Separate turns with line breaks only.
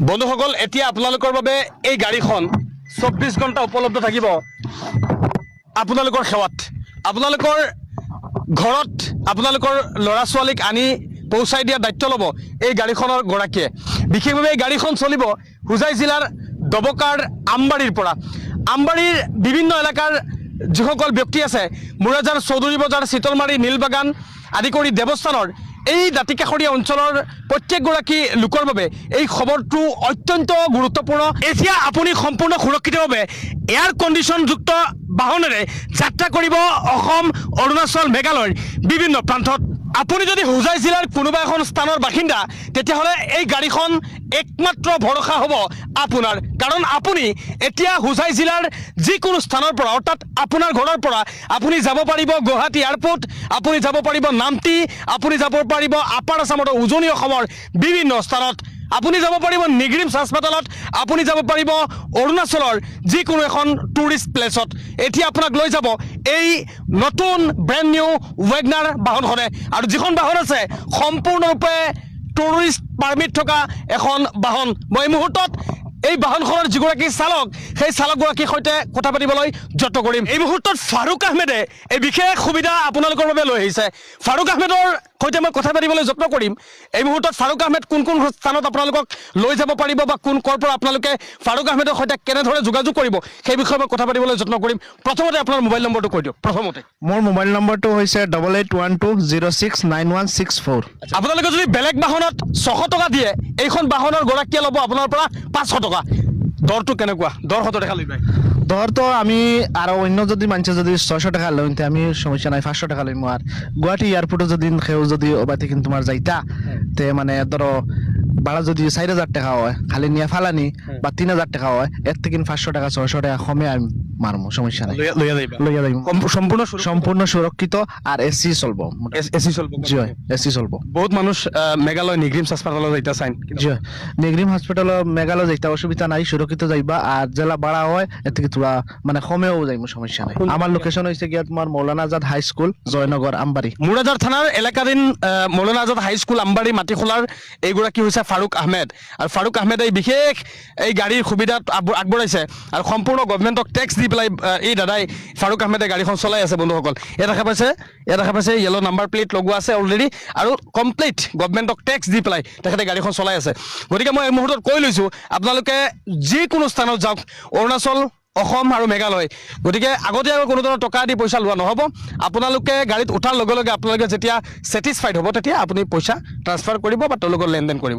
বন্ধুসকল এতিয়া আপোনালোকৰ বাবে এই গাড়ীখন 24 ঘণ্টা উপলব্ধ থাকিব আপোনালোকৰ সেৱাত আপোনালোকৰ ঘৰত আপোনালোকৰ ল'ৰা ছোৱালীক আনি পৌঁছাই দিয়া দায়িত্ব ল'ব এই গাড়ীখনৰ গৰাকীয়ে বিশেষভাৱে এই গাড়ীখন চলিব হুজাই জিলাৰ দবকাৰ আমবাৰীৰ পৰা আমবাৰীৰ বিভিন্ন এলেকাৰ যিসকল ব্যক্তি আছে মুৰাজাৰ চৌধুৰী বজাৰ চিতলমাৰী নীলবাগান আদি কৰি দেৱস্থানৰ এই দাঁতিকাষৰীয়া অঞ্চলৰ প্ৰত্যেকগৰাকী লোকৰ বাবে এই খবৰটো অত্যন্ত গুৰুত্বপূৰ্ণ এতিয়া আপুনি সম্পূৰ্ণ সুৰক্ষিতভাৱে এয়াৰ কণ্ডিশ্যনযুক্ত বাহনেৰে যাত্ৰা কৰিব অসম অৰুণাচল মেঘালয়ৰ বিভিন্ন প্ৰান্তত আপুনি যদি হুজাই জিলাৰ কোনোবা এখন স্থানৰ বাসিন্দা তেতিয়াহ'লে এই গাড়ীখন একমাত্ৰ ভৰসা হ'ব আপোনাৰ কাৰণ আপুনি এতিয়া হুজাই জিলাৰ যিকোনো স্থানৰ পৰা অৰ্থাৎ আপোনাৰ ঘৰৰ পৰা আপুনি যাব পাৰিব গুৱাহাটী এয়াৰপোৰ্ট আপুনি যাব পাৰিব নামটি আপুনি যাব পাৰিব আপাৰ আসামৰ উজনি অসমৰ বিভিন্ন স্থানত আপুনি যাব পাৰিব নিগৰিম হাস্পাতালত আপুনি যাব পাৰিব অৰুণাচলৰ যিকোনো এখন টুৰিষ্ট প্লেছত এতিয়া আপোনাক লৈ যাব এই নতুন ব্ৰেণ্ড নিউ ৱেগনাৰ বাহনখনে আৰু যিখন বাহন আছে সম্পূৰ্ণৰূপে টুৰিষ্ট পাৰ্মিট থকা এখন বাহন মই এই মুহূৰ্তত এই বাহনখনৰ যিগৰাকী চালক সেই চালকগৰাকীৰ সৈতে কথা পাতিবলৈ যত্ন কৰিম এই মুহূৰ্তত ফাৰুক আহমেদে এই বিশেষ সুবিধা আপোনালোকৰ বাবে লৈ আহিছে ফাৰুক আহমেদৰ সৈতে মই কথা পাতিবলৈ যত্ন কৰিম এই মুহূৰ্তত ফাৰুক আহমেদ কোন কোন স্থানত আপোনালোকক লৈ যাব পাৰিব বা কোন ক'ৰ পৰা আপোনালোকে ফাৰুক আহমেদৰ সৈতে কেনেদৰে যোগাযোগ কৰিব সেই বিষয়ে মই কথা পাতিবলৈ যত্ন কৰিম প্ৰথমতে আপোনাৰ মোবাইল নম্বৰটো কৈ দিয়ক প্ৰথমতে
মোৰ মোবাইল নম্বৰটো হৈছে 8812069164
আপোনালোকে যদি বেলেগ বাহনত 600 টকা দিয়ে এইখন বাহনৰ গৰাকীয়ে ল'ব আপোনাৰ পৰা 500 টকা দৰটো কেনেকুৱা দৰ হত দেখা লৈ পাই
ধৰতো আমি আৰু অন্য যদি মানুহে যদি 600 টাকা লয় তে আমি সমস্যা নাই 500 টাকা লইম আর গুৱাহাটী এয়ারপোর্টে যদি খেও যদি ওবাতে কিন্তু তোমার যাইতা তে মানে ধরো ভাড়া যদি 4000 টাকা হয় খালি নিয়া ফালানি বা 3000 টাকা হয় এর থেকে 500 টাকা 600 টাকা কমে আমি মারমু সমস্যা নাই লইয়া যাইম সম্পূর্ণ সুরক্ষিত আর এসি চলবো
এসি চলব
জি এসি চলবো
বহুত মানুষ মেঘালয় নিগৰিম হাস্পাতালত যাইতা চাইন
জি নিগরিম হাসপাতাল মেঘালয় যাইতা অসুবিধা নাই সুরক্ষিত যাইবা আর জেলা ভাড়া হয় এর থেকে তোরা মানে কমেও যাইমু সমস্যা নাই আমার লোকেশন হইছে গিয়া তোমার মৌলানা আজাদ হাই স্কুল জয়নগর আমবাড়ি
মুৰাজাৰ থানাৰ এলেকাধীন মৌলানা আজাদ হাই স্কুল আমবাড়ি মাটিখোলাৰ এইগৰাকী হৈছে ফাৰুক আহমেদ আৰু ফাৰুক আহমেদে বিশেষ এই গাড়ীৰ সুবিধা আগবঢ়াইছে আৰু সম্পূৰ্ণ গভৰ্ণমেণ্টক টেক্স দি পেলাই এই দাদাই ফাৰুক আহমেদে গাড়ীখন চলাই আছে বন্ধুসকল ইয়াত দেখা পাইছে য়েলো নাম্বাৰ প্লেট লগোৱা আছে অলৰেডি আৰু কমপ্লিট গভৰ্ণমেণ্টক টেক্স দি পেলাই তেখেতে গাড়ীখন চলাই আছে গতিকে মই এই মুহূৰ্তত কৈ লৈছোঁ আপোনালোকে যিকোনো স্থানত যাওক অৰুণাচল অসম আৰু মেঘালয় গতিকে আগতীয়াকৈ কোনো ধৰণৰ টকা দি পইচা লোৱা নহ'ব আপোনালোকে গাড়ীত উঠাৰ লগে লগে আপোনালোকে যেতিয়া ছেটিছফাইড হ'ব তেতিয়া আপুনি পইচা ট্ৰান্সফাৰ কৰিব বা তেওঁলোকৰ লেনদেন কৰিব